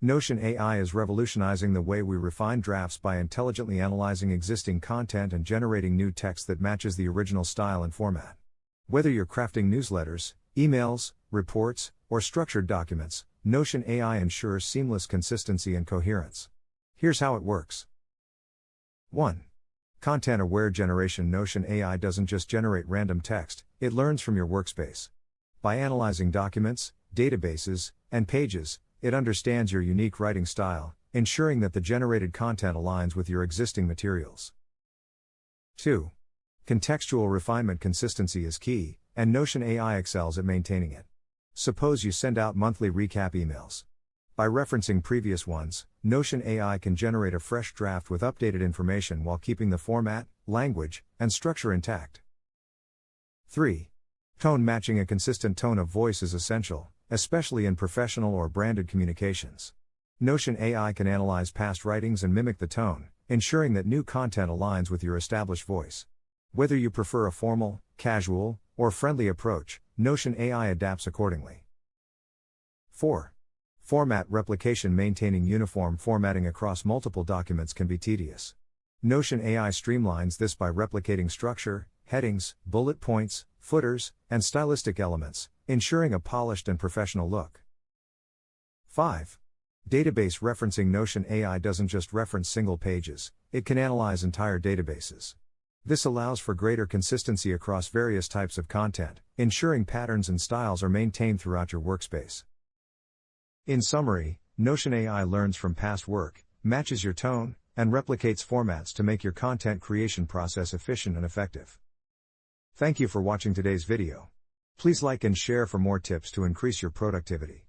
Notion AI is revolutionizing the way we refine drafts by intelligently analyzing existing content and generating new text that matches the original style and format. Whether you're crafting newsletters, emails, reports, or structured documents, Notion AI ensures seamless consistency and coherence. Here's how it works. 1. Content-aware generation. Notion AI doesn't just generate random text, it learns from your workspace. By analyzing documents, databases, and pages, it understands your unique writing style, ensuring that the generated content aligns with your existing materials. 2. Contextual refinement. Consistency is key, and Notion AI excels at maintaining it. Suppose you send out monthly recap emails. By referencing previous ones, Notion AI can generate a fresh draft with updated information while keeping the format, language, and structure intact. 3. Tone matching. A consistent tone of voice is essential, especially in professional or branded communications. Notion AI can analyze past writings and mimic the tone, ensuring that new content aligns with your established voice. Whether you prefer a formal, casual, or friendly approach, Notion AI adapts accordingly. 4. Format replication. Maintaining uniform formatting across multiple documents can be tedious. Notion AI streamlines this by replicating structure, headings, bullet points, footers, and stylistic elements, ensuring a polished and professional look. 5. Database referencing. Notion AI doesn't just reference single pages, it can analyze entire databases. This allows for greater consistency across various types of content, ensuring patterns and styles are maintained throughout your workspace. In summary, Notion AI learns from past work, matches your tone, and replicates formats to make your content creation process efficient and effective. Thank you for watching today's video. Please like and share for more tips to increase your productivity.